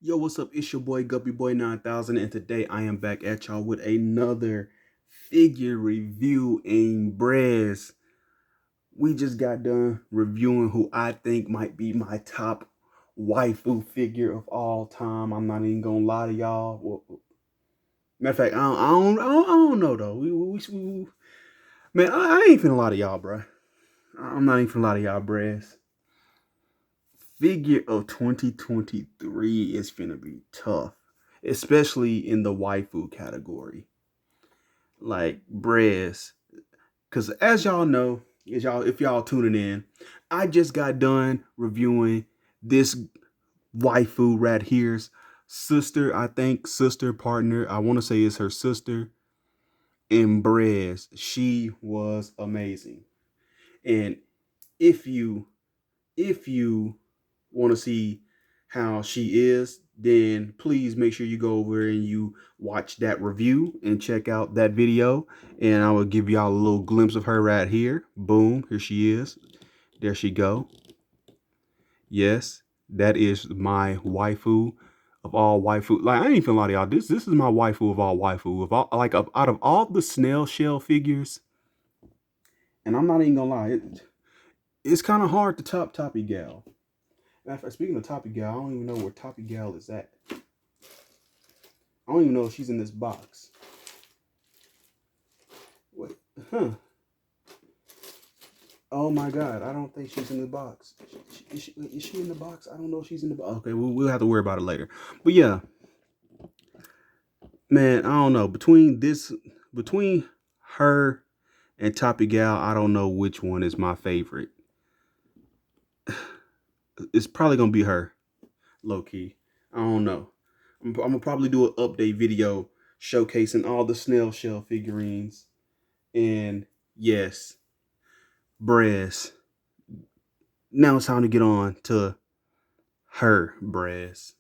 Yo, what's up? It's your boy Guppy Boy 9000, and today I am back at y'all with another figure review. And Brez, we just got done reviewing who I think might be my top waifu figure of all time. I'm not even gonna lie to y'all. Matter of fact, I don't know though. Man, I ain't finna lie to y'all, bro. I'm not even finna lie to y'all, Brez. Figure of 2023 is finna be tough, especially in the waifu category. Like Brez, because as y'all know, as y'all if y'all tuning in, I just got done reviewing this waifu right here's sister. I think sister partner. I want to say it's her sister. And Brez, she was amazing. And if you if you want to see how she is, then please make sure you go over and you watch that review and check out that video. And I will give y'all a little glimpse of her right here. Boom, here she is. There she go. Yes, that is my waifu of all waifu. Like, I ain't finna lie to y'all. This is my waifu of all waifu. Out of all the snail shell figures, and I'm not even gonna lie, it's kind of hard to top Toppy Gal. Matter of fact, speaking of Toppy Gal, I don't even know where Toppy Gal is at. I don't even know if she's in this box. Wait, huh? Oh my God, I don't think she's in the box. Is she in the box? I don't know if she's in the box. Okay, we'll have to worry about it later. But yeah, man, I don't know. Between her and Toppy Gal, I don't know which one is my favorite. It's probably gonna be her, low key. I don't know. I'm gonna probably do an update video showcasing all the snail shell figurines. And yes, Brez. Now it's time to get on to her, Brez.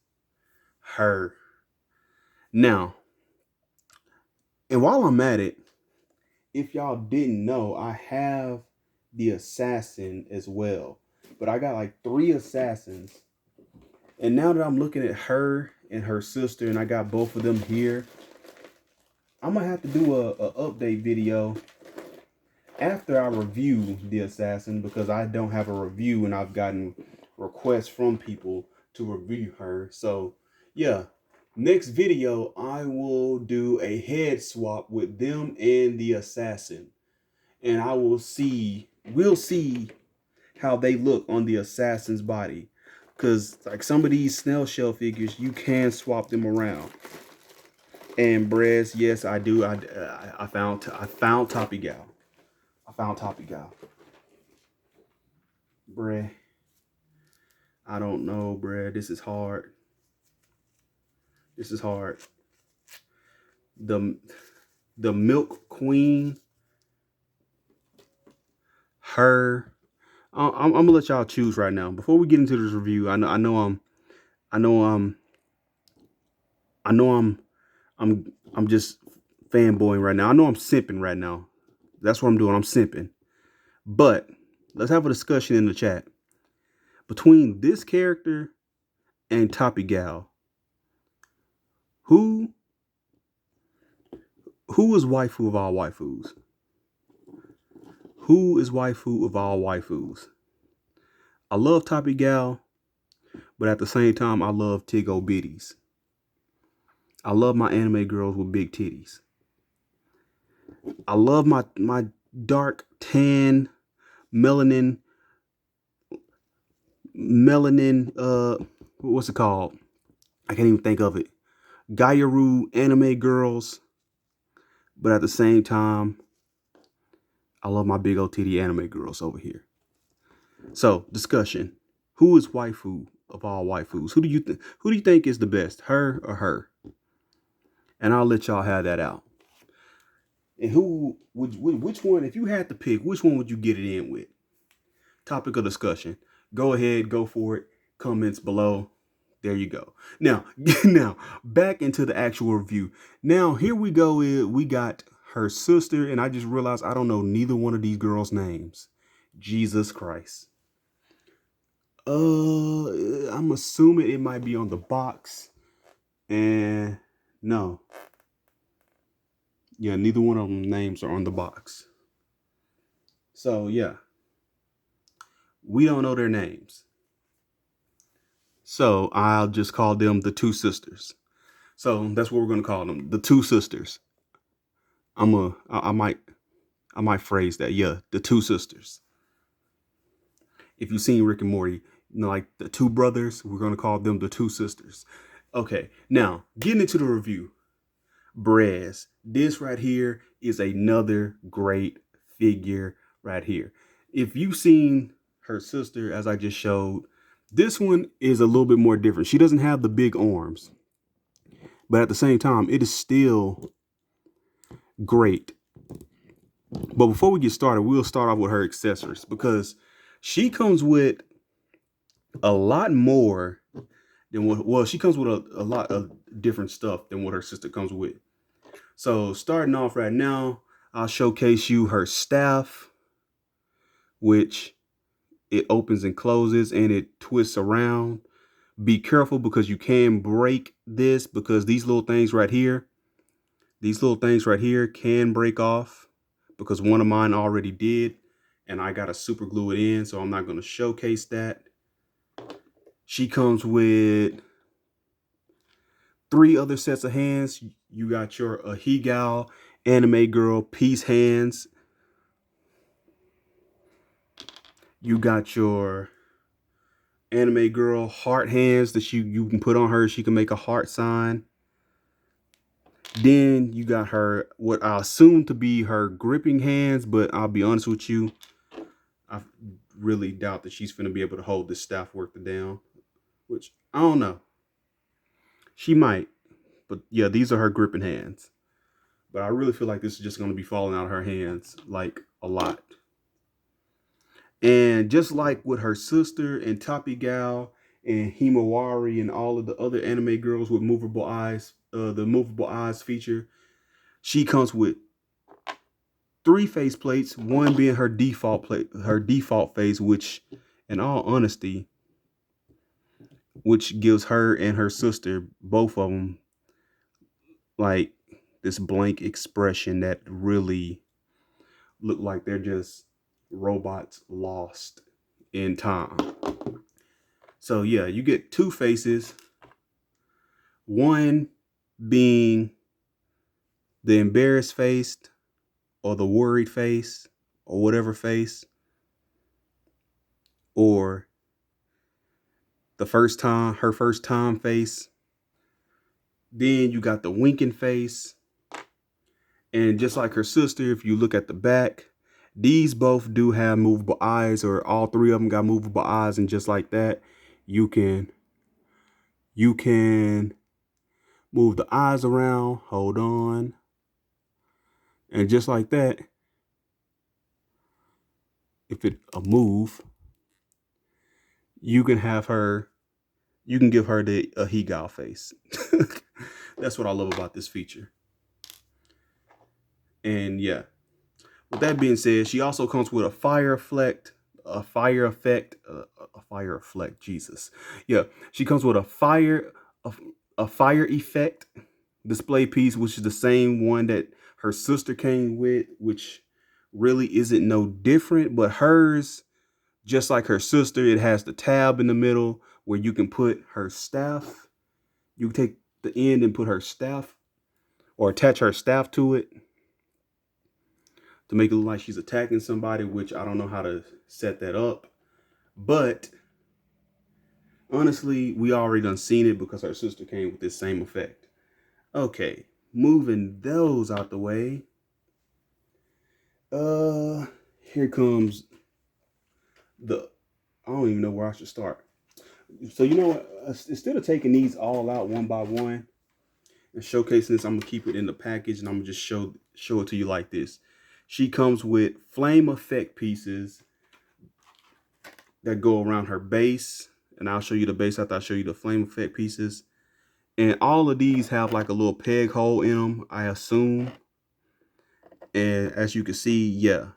Her. Now, and while I'm at it, if y'all didn't know, I have the assassin as well. But I got like 3 assassins. And now that I'm looking at her and her sister, and I got both of them here, I'm gonna have to do a update video after I review the assassin, because I don't have a review and I've gotten requests from people to review her. So yeah, next video I will do a head swap with them and the assassin, and we'll see how they look on the assassin's body, because like some of these snail shell figures, you can swap them around. And Brez, yes, I do. I found Toppy Gal. I found Toppy Gal. Bruh, I don't know, bruh. This is hard. This is hard. The the Milk Queen, her. I'm gonna let y'all choose right now. Before we get into this review, I know I know I'm just fanboying right now. I know I'm simping right now. That's what I'm doing. I'm simping. But let's have a discussion in the chat between this character and Toppy Gal. Who is waifu of all waifus? Who is waifu of all waifus? I love Toppy Gal, but at the same time, I love Tiggo Bitties. I love my anime girls with big titties. I love my dark tan melanin what's it called? I can't even think of it. Gyaru anime girls, but at the same time, I love my big old titty anime girls over here. So, discussion. Who is waifu of all waifus? Who do you think is the best? Her or her? And I'll let y'all have that out. And which one, if you had to pick, which one would you get it in with? Topic of discussion. Go ahead, go for it. Comments below. There you go. Now, now back into the actual review. Now, here we go. We got her sister, and I just realized I don't know neither one of these girls' names. Jesus Christ. I'm assuming it might be on the box. And no. Yeah, neither one of them names are on the box. So yeah, we don't know their names. So I'll just call them the two sisters. So that's what we're gonna call them, the two sisters. I might phrase that. Yeah, the two sisters. If you've seen Rick and Morty, you know, like the two brothers, we're gonna call them the two sisters. Okay, now getting into the review. Brez, this right here is another great figure right here. If you've seen her sister, as I just showed, this one is a little bit more different. She doesn't have the big arms, but at the same time, it is still great. But before we get started, we'll start off with her accessories because she comes with a lot more than what, well, she comes with a lot of different stuff than what her sister comes with. So starting off right now, I'll showcase you her staff, which it opens and closes and it twists around. Be careful because you can break this because these little things right here can break off because one of mine already did and I got to super glue it in. So I'm not going to showcase that. She comes with 3 other sets of hands. You got your Ahigal anime girl peace hands. You got your anime girl heart hands that you can put on her. She can make a heart sign. Then you got her, what I assume to be her gripping hands, but I'll be honest with you, I really doubt that she's gonna be able to hold this staff work down, which I don't know. She might, but yeah, these are her gripping hands. But I really feel like this is just gonna be falling out of her hands like a lot. And just like with her sister and Tappy Gal and Himawari and all of the other anime girls with movable eyes, the movable eyes feature, she comes with 3 face plates, one being her default face, which, in all honesty, which gives her and her sister, both of them, like this blank expression that really look like they're just robots lost in time. So yeah, you get 2 faces, one being the embarrassed face or the worried face or whatever face, or her first time face. Then you got the winking face. And just like her sister, if you look at the back, these both do have movable eyes, or all 3 of them got movable eyes. And just like that, you can move the eyes around. Hold on. And just like that, if it a move, you can give her the Higal face. That's what I love about this feature. And yeah, with that being said, she also comes with a fire effect, Jesus. Yeah, she comes with a fire effect display piece, which is the same one that her sister came with, which really isn't no different, but hers, just like her sister, it has the tab in the middle where you can put her staff. You can take the end and put her staff or attach her staff to it to make it look like she's attacking somebody, which I don't know how to set that up. But honestly, we already done seen it because her sister came with this same effect. Okay, moving those out the way. Here comes I don't even know where I should start. So you know what? Instead of taking these all out one by one and showcasing this, I'm gonna keep it in the package and I'm gonna just show it to you like this. She comes with flame effect pieces that go around her base, and I'll show you the base after I show you the flame effect pieces. And all of these have like a little peg hole in them, I assume. And as you can see, yeah,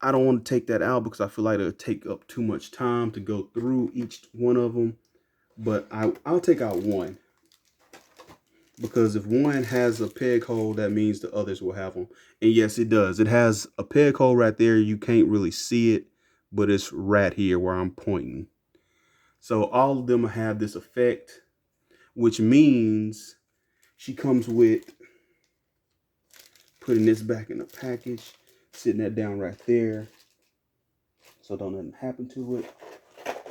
I don't want to take that out because I feel like it'll take up too much time to go through each one of them. But I'll take out one, because if one has a peg hole, that means the others will have them. And yes, it does. It has a peg hole right there. You can't really see it, but it's right here where I'm pointing. So all of them have this effect, which means she comes with putting this back in the package, sitting that down right there, so don't nothing happen to it.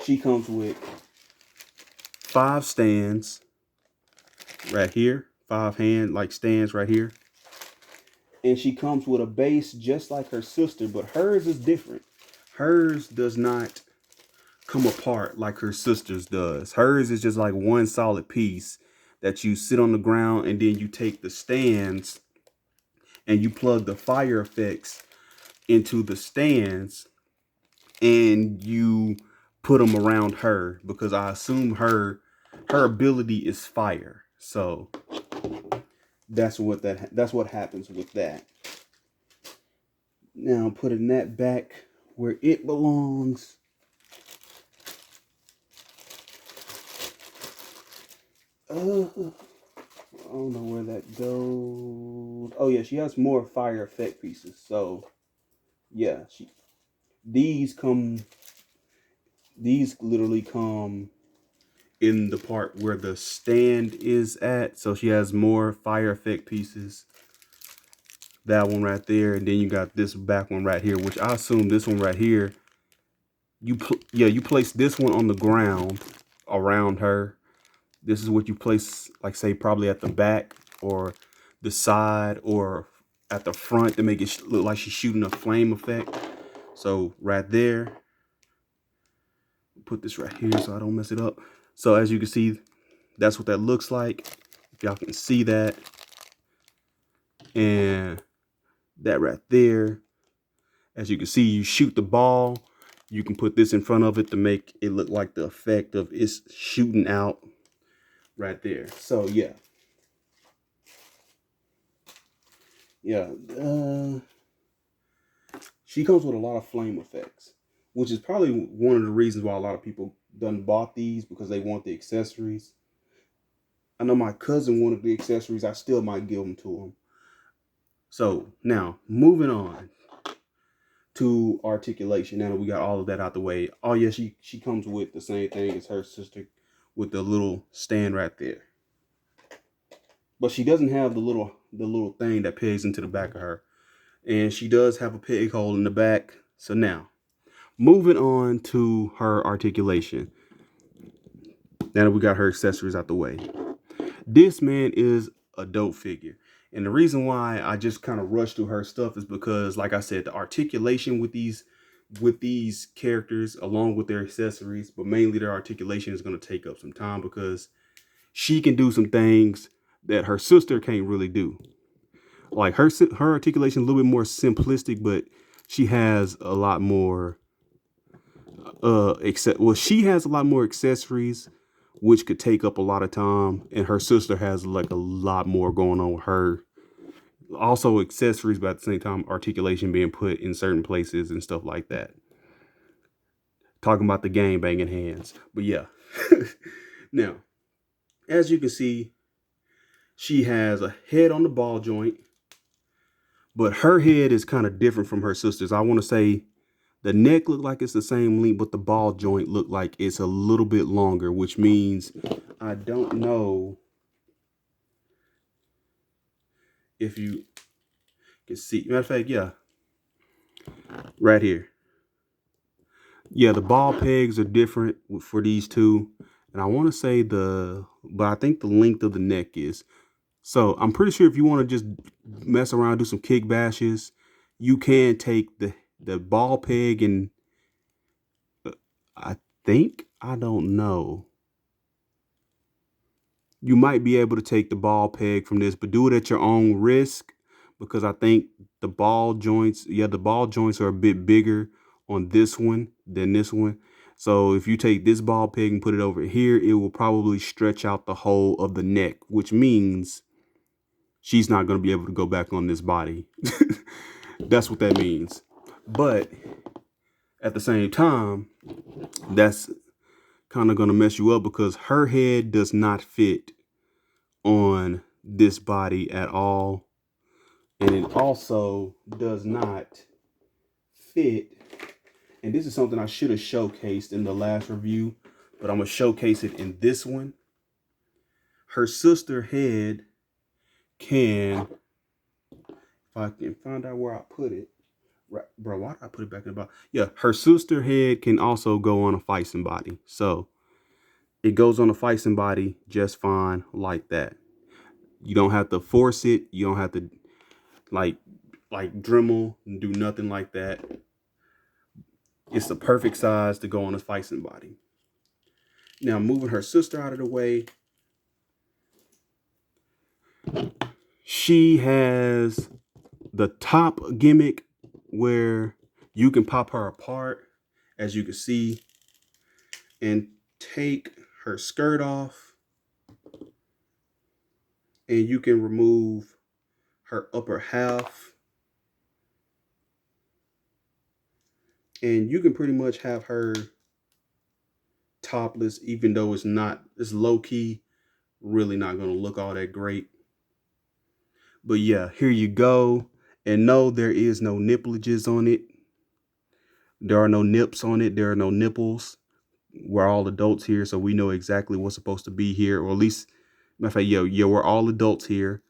She comes with 5 stands right here, 5 hand like stands right here. And she comes with a base just like her sister, but hers is different. Hers does not come apart like her sister's does. Hers is just like one solid piece that you sit on the ground, and then you take the stands and you plug the fire effects into the stands and you put them around her, because I assume her ability is fire. So that's what happens with that. Now putting that back where it belongs. I don't know where that goes. Oh yeah, she has more fire effect pieces. So yeah, these literally come in the part where the stand is at. So she has more fire effect pieces. That one right there, and then you got this back one right here, which I assume this one right here, you place this one on the ground around her. This is what you place, like say probably at the back or the side or at the front to make it look like she's shooting a flame effect. So right there, put this right here so I don't mess it up. So as you can see, that's what that looks like. If y'all can see that. And that right there, as you can see, you shoot the ball. You can put this in front of it to make it look like the effect of it's shooting out right there. So yeah. She comes with a lot of flame effects, which is probably one of the reasons why a lot of people done bought these, because they want the accessories. I know my cousin wanted the accessories. I still might give them to him. So now moving on to articulation. Now that we got all of that out the way. Oh yeah, she comes with the same thing as her sister, with the little stand right there. But she doesn't have the little thing that pegs into the back of her. And she does have a peg hole in the back. So now, moving on to her articulation. Now that we got her accessories out the way. This, man, is a dope figure. And the reason why I just kind of rushed through her stuff is because, like I said, the articulation with these characters, along with their accessories, but mainly their articulation, is going to take up some time, because she can do some things that her sister can't really do. Like her articulation is a little bit more simplistic, but she has a lot more she has a lot more accessories, which could take up a lot of time, and her sister has like a lot more going on with her. Also accessories, but at the same time articulation being put in certain places and stuff like that. Talking about the game banging hands. But yeah. Now, as you can see, she has a head on the ball joint, but her head is kind of different from her sister's. I want to say the neck look like it's the same length, but the ball joint look like it's a little bit longer, which means I don't know if you can see. Matter of fact, yeah, right here. Yeah, the ball pegs are different for these two. And I want to say but I think the length of the neck is. So I'm pretty sure if you want to just mess around, do some kick bashes, you can take the ball peg and I don't know. You might be able to take the ball peg from this, but do it at your own risk, because I think the ball joints are a bit bigger on this one than this one. So if you take this ball peg and put it over here, it will probably stretch out the whole of the neck, which means she's not going to be able to go back on this body. That's what that means. But at the same time, that's kind of going to mess you up because her head does not fit on this body at all. And it also does not fit. And this is something I should have showcased in the last review, but I'm going to showcase it in this one. Her sister head can, if I can find out where I put it, right, bro, why did I put it back in the box? Yeah, her sister head can also go on a Feiston body. So it goes on a Feiston body just fine like that. You don't have to force it. You don't have to like Dremel and do nothing like that. It's the perfect size to go on a Feiston body. Now, moving her sister out of the way, she has the top gimmick where you can pop her apart, as you can see, and take her skirt off, and you can remove her upper half, and you can pretty much have her topless, even though it's low key, really not going to look all that great. But yeah, here you go. And no, there is no nippleages on it. There are no nips on it. There are no nipples. We're all adults here, so we know exactly what's supposed to be here, or at least, matter of fact, we're all adults here.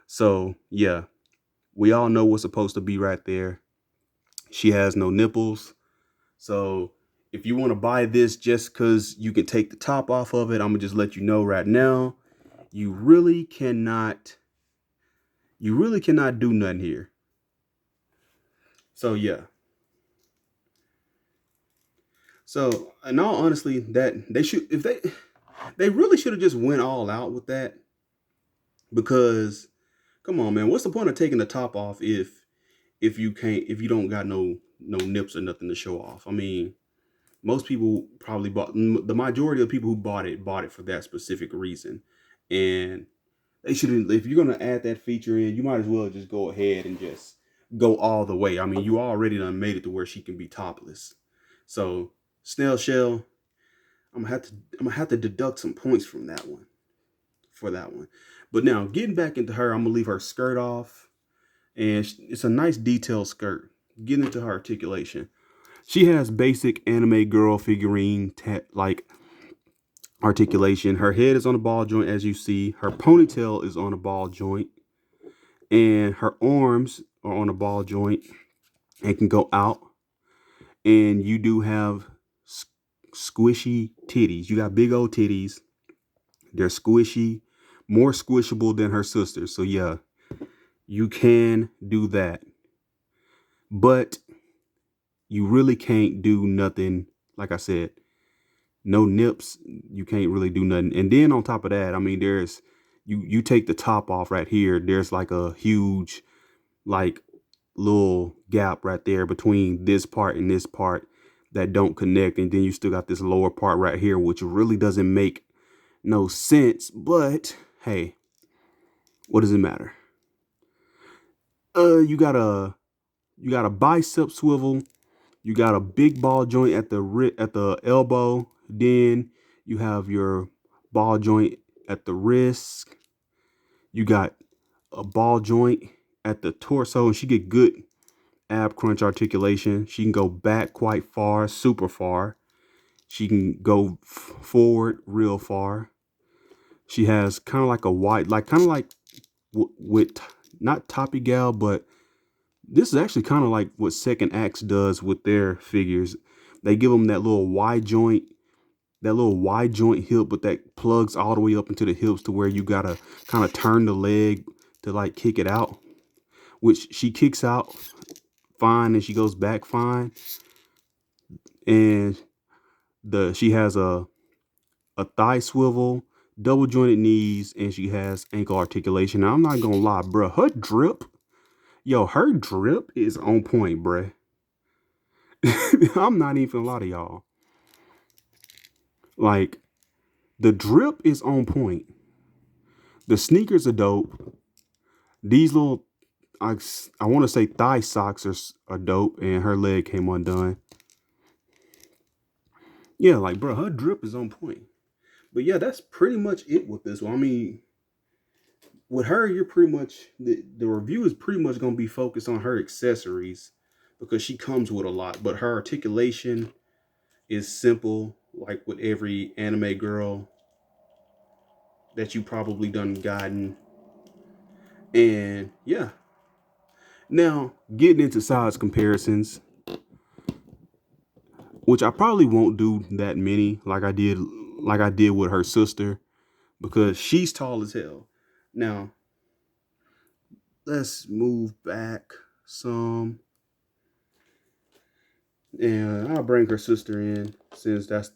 So yeah, we all know what's supposed to be right there. She has no nipples. So if you want to buy this just because you can take the top off of it, I'm gonna just let you know right now, you really cannot do nothing here. So yeah. So in all honesty, that they should, if they really should have just went all out with that, because come on, man, what's the point of taking the top off if you don't got no nips or nothing to show off? I mean, most people probably the majority of people who bought it for that specific reason. And they shouldn't, if you're gonna add that feature in, you might as well just go ahead and just go all the way. I mean, you already done made it to where she can be topless. So Snail Shell, I'm gonna have to deduct some points from that one for that one. But now getting back into her, I'm gonna leave her skirt off, and it's a nice detailed skirt. Getting into her articulation, she has basic anime girl figurine like articulation. Her head is on a ball joint, as you see. Her ponytail is on a ball joint, and her arms are on a ball joint and can go out. And you do have squishy titties. You got big old titties. They're squishy, more squishable than her sister. So yeah, you can do that. But you really can't do nothing. Like I said, no nips. You can't really do nothing. And then on top of that, I mean, there's you take the top off right here. There's like a huge like little gap right there between this part and this part that don't connect. And then you still got this lower part right here, which really doesn't make no sense. But hey, what does it matter? You got a bicep swivel. You got a big ball joint at the elbow. Then you have your ball joint at the wrist. You got a ball joint at the torso, and she get good ab crunch articulation. She can go back quite far, super far. She can go forward real far. She has kind of like a wide, like kind of like with not Toppy Gal, but this is actually kind of like what Second Acts does with their figures. They give them that little wide joint hip, but that plugs all the way up into the hips to where you gotta kind of turn the leg to like kick it out, which she kicks out fine and she goes back fine. And she has a thigh swivel, double jointed knees, and she has ankle articulation. Now, I'm not gonna lie, bruh, her drip is on point, bruh. I'm not even gonna lie to y'all. Like, the drip is on point. The sneakers are dope. These little I want to say thigh socks are dope, and her leg came undone. Yeah, like bro, her drip is on point. But yeah, that's pretty much it with this one. I mean, with her, you're pretty much the review is pretty much gonna be focused on her accessories because she comes with a lot. But her articulation is simple, like with every anime girl that you probably done gotten. And yeah. Now, getting into size comparisons, which I probably won't do that many like I did with her sister because she's tall as hell. Now, let's move back some and I'll bring her sister in since that's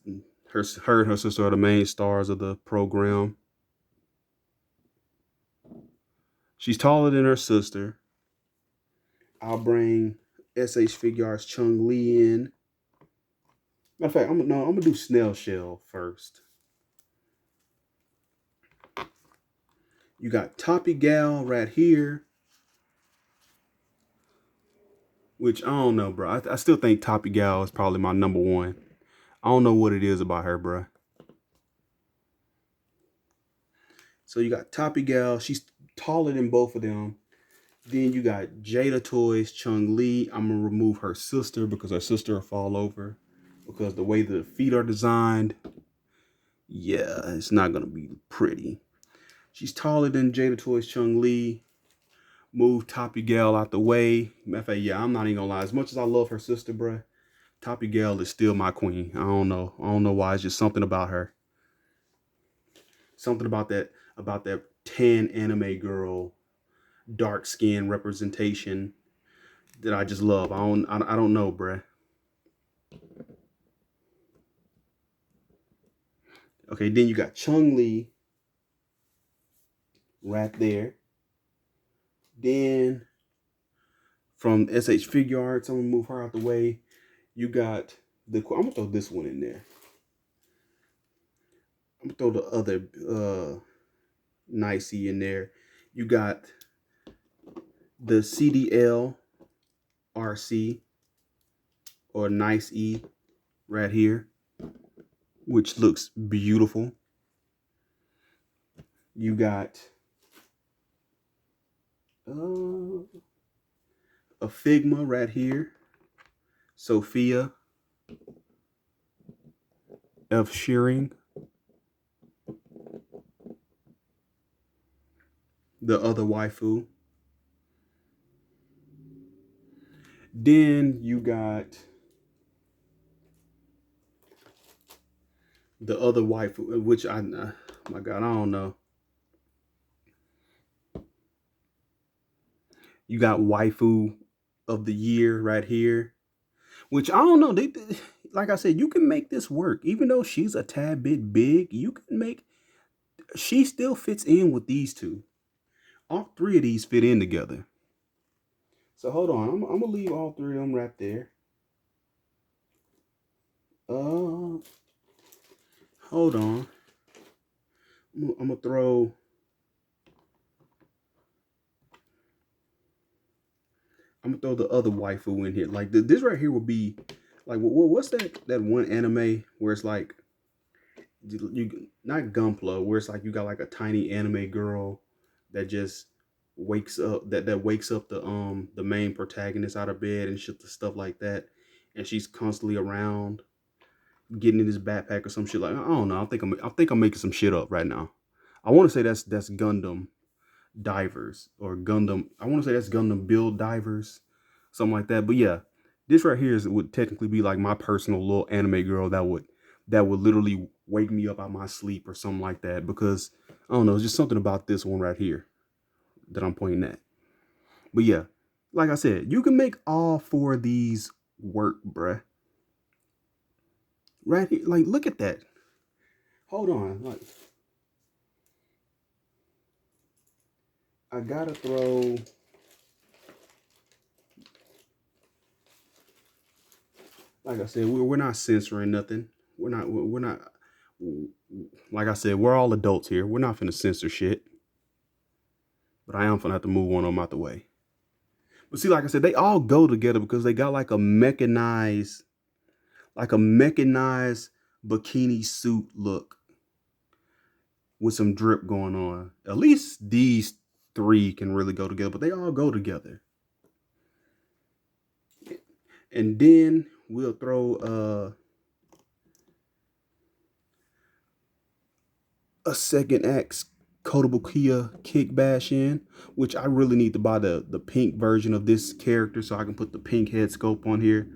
her and her sister are the main stars of the program. She's taller than her sister. I'll bring SH Figure Arts Chung Lee in. Matter of fact, I'm gonna do Snail Shell first. You got Toppy Gal right here, which I don't know, bro. I still think Toppy Gal is probably my number one. I don't know what it is about her, bro. So you got Toppy Gal. She's taller than both of them. Then you got Jada Toys Chung Lee. I'm gonna remove her sister because her sister will fall over because the way the feet are designed, yeah, it's not gonna be pretty. She's taller than Jada Toys Chung Lee. Move Toppy Gal out the way. Matter of fact, yeah, I'm not even gonna lie. As much as I love her sister, bruh, Toppy Gal is still my queen. I don't know. I don't know why. It's just something about her. Something about that tan anime girl, dark skin representation that I just love. I don't know, bruh. Okay, then you got Chung Lee right there. Then from SH Figure Arts, I'm gonna move her out the way. You got I'm gonna throw this one in there. I'm gonna throw the other nicey in there. You got the CDL RC or Nice E right here, which looks beautiful. You got a Figma right here, Sophia F. Shearing, the other waifu. Then you got the other waifu, which my God, I don't know. You got waifu of the year right here, which I don't know. Like I said, you can make this work. Even though she's a tad bit big, you can make. She still fits in with these two. All three of these fit in together. So hold on, I'm gonna leave all three of them right there. Hold on. I'm gonna throw. I'm gonna throw the other waifu in here. Like this right here will be, like, what's that one anime where it's like you not Gunpla, where it's like you got like a tiny anime girl that just wakes up that wakes up the main protagonist out of bed and shit stuff like that, and she's constantly around getting in his backpack or some shit like I don't know. I think I'm making some shit up right now. I want to say that's Gundam Divers or Gundam. I want to say that's Gundam Build Divers, something like that. But yeah, this right here would technically be like my personal little anime girl that would literally wake me up out of my sleep or something like that. Because I don't know, it's just something about this one right here that I'm pointing at. But yeah, like I said, you can make all four of these work, bruh. Right here, like look at that. Hold on, like I gotta throw. Like I said, we're not censoring nothing. We're not. Like I said, we're all adults here. We're not finna censor shit. But I am finna have to move one of them out the way. But see, like I said, they all go together because they got like a mechanized bikini suit look with some drip going on. At least these three can really go together, but they all go together. And then we'll throw a second act Kotobukiya kick bash in, which I really need to buy the pink version of this character so I can put the pink head sculpt on here,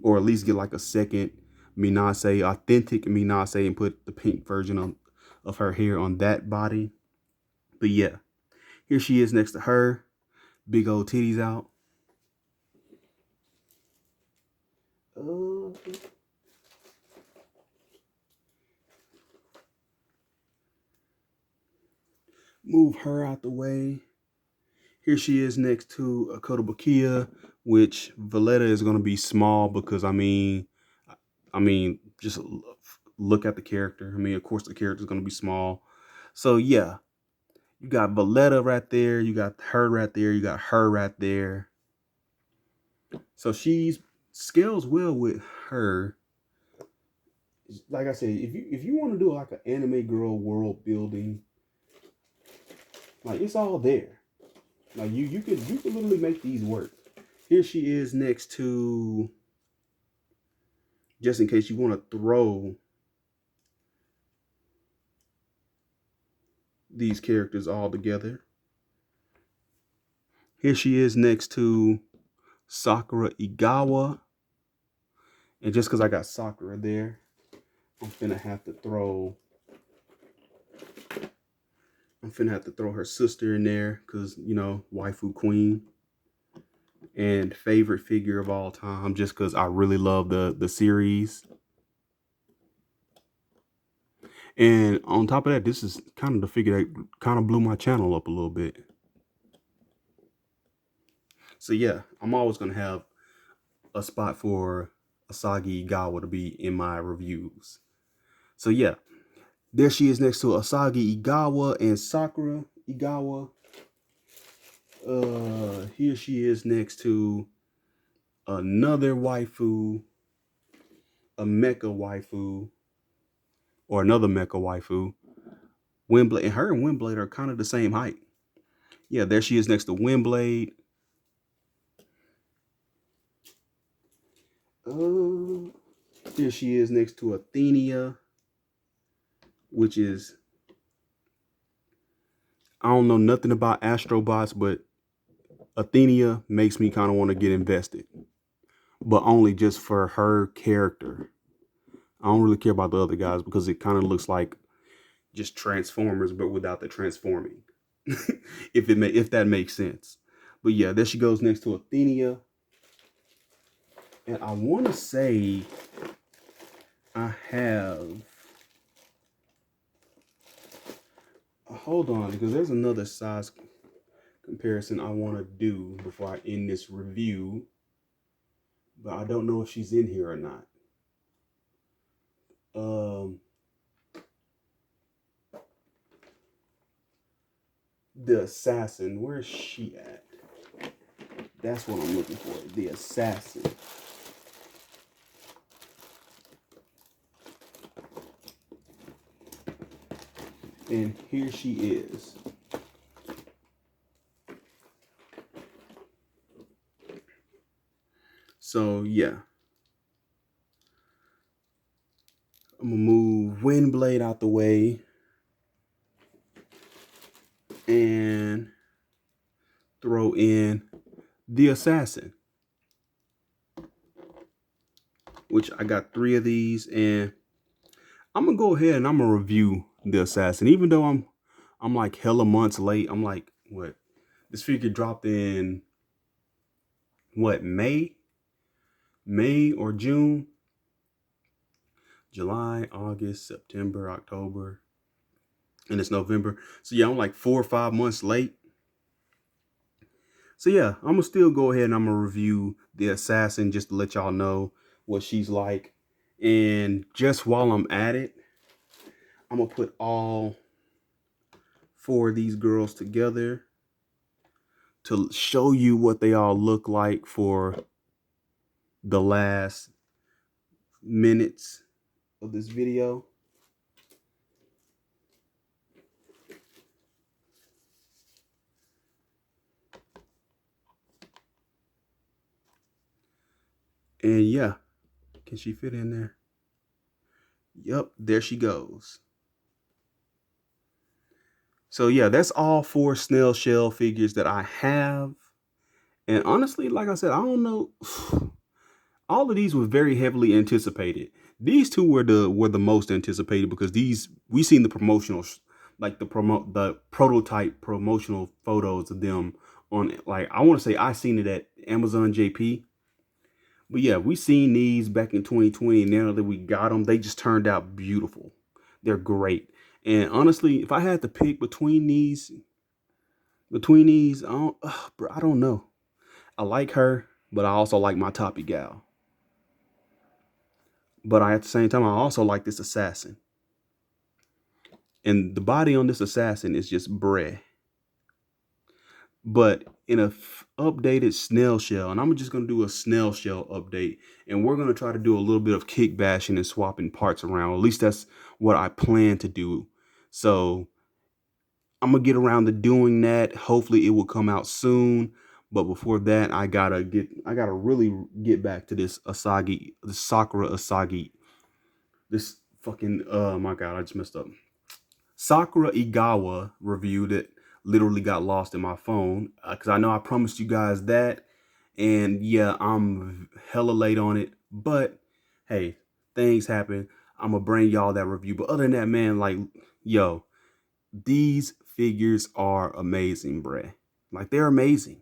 or at least get like a second Minase, authentic Minase, and put the pink version of her hair on that body. But yeah, here she is next to her, big old titties out. Move her out the way. Here she is next to a Kotobukiya, which Valletta is going to be small because I mean, just look at the character. I mean, of course, the character is going to be small. So yeah, you got Valletta right there. You got her right there. You got her right there. So she's scales well with her. Like I said, if you want to do like an anime girl world building, like it's all there. Like you could literally make these work. Here she is next to, just in case you want to throw these characters all together. Here she is next to Sakura Igawa. And just because I got Sakura there, I'm finna have to throw her sister in there because, you know, waifu queen and favorite figure of all time, just because I really love the series. And on top of that, this is kind of the figure that kind of blew my channel up a little bit. So yeah, I'm always going to have a spot for Asagi Igawa to be in my reviews. So yeah, there she is next to Asagi Igawa and Sakura Igawa. Here she is next to another waifu, a mecha waifu, or another mecha waifu. Windblade, and her and Windblade are kind of the same height. Yeah, there she is next to Windblade. Here she is next to Athenia, which is, I don't know nothing about Astrobots, but Athenia makes me kind of want to get invested, but only just for her character. I don't really care about the other guys because it kind of looks like just Transformers, but without the transforming. if that makes sense. But yeah, there she goes next to Athenia. And I want to say I have, hold on, because there's another size comparison I want to do before I end this review, but I don't know if she's in here or not. The assassin, where's she at? That's what I'm looking for, the assassin. And here she is. So yeah, I'm gonna move Windblade out the way and throw in the assassin, which I got 3 of these, and I'm gonna go ahead and I'm gonna review the assassin, even though I'm like hella months late. I'm like, what? This figure dropped in what, May or June? July, August, September, October, and it's November. So yeah, I'm like 4 or 5 months late. So yeah, I'm gonna still go ahead and I'm gonna review the assassin just to let y'all know what she's like. And just while I'm at it, I'm gonna put all 4 of these girls together to show you what they all look like for the last minutes of this video. And yeah, can she fit in there? Yep, there she goes. So yeah, that's all 4 snail shell figures that I have. And honestly, like I said, I don't know. All of these were very heavily anticipated. These two were the most anticipated because these we seen the promotional, like the prototype promotional photos of them on, like, I want to say I seen it at Amazon JP. But yeah, we seen these back in 2020, and now that we got them, they just turned out beautiful. They're great. And honestly, if I had to pick between these, I don't know. I like her, but I also like my toppy gal. But at the same time, I also like this assassin. And the body on this assassin is just bleh. But in a updated snail shell, and I'm just going to do a snail shell update, and we're going to try to do a little bit of kick bashing and swapping parts around. At least that's what I plan to do. So I'm going to get around to doing that. Hopefully it will come out soon. But before that, I gotta really get back to this Asagi, the Sakura Asagi. This fucking, oh my God, I just messed up. Sakura Igawa review that literally got lost in my phone because I know I promised you guys that, and yeah, I'm hella late on it, but hey, things happen. I'm gonna bring y'all that review. But other than that, man, like, yo, these figures are amazing, bruh. Like, they're amazing.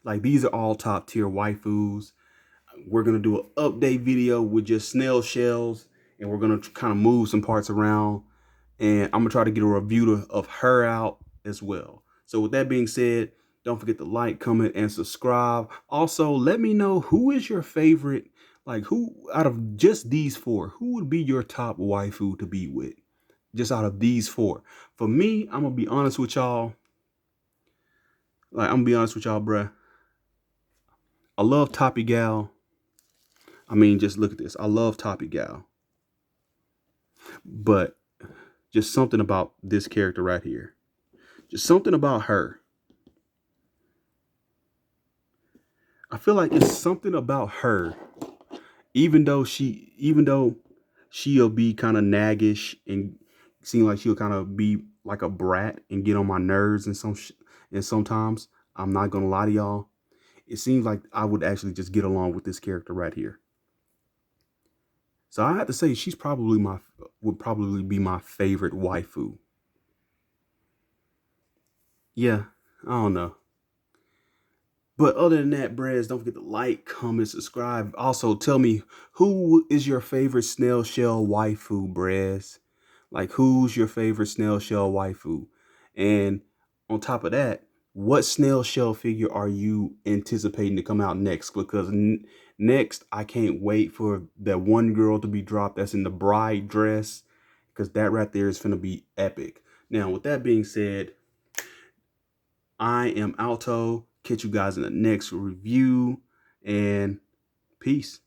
Like, these are all top tier waifus. We're gonna do an update video with just snail shells, and we're gonna kind of move some parts around, and I'm gonna try to get a review of her out as well. So with that being said, don't forget to like, comment, and subscribe. Also, let me know who is your favorite, like, who out of just these 4, who would be your top waifu to be with? Just out of these 4. For me, I'm gonna be honest with y'all. Like, I'm gonna be honest with y'all, bruh. I love Toppy Gal. I mean, just look at this. I love Toppy Gal. But just something about this character right here. Just something about her. I feel like it's something about her. Even though she'll be kind of naggish and seem like she'll kind of be like a brat and get on my nerves and sometimes, I'm not gonna lie to y'all, it seems like I would actually just get along with this character right here. So I have to say she's would probably be my favorite waifu. Yeah, I don't know. But other than that, Brez, don't forget to like, comment, subscribe. Also, tell me, who is your favorite snail shell waifu, Brez? Like, who's your favorite snail shell waifu? And on top of that, what snail shell figure are you anticipating to come out next? Because next, I can't wait for that one girl to be dropped that's in the bride dress, because that right there is going to be epic. Now, with that being said, I am Alto. Catch you guys in the next review, and peace.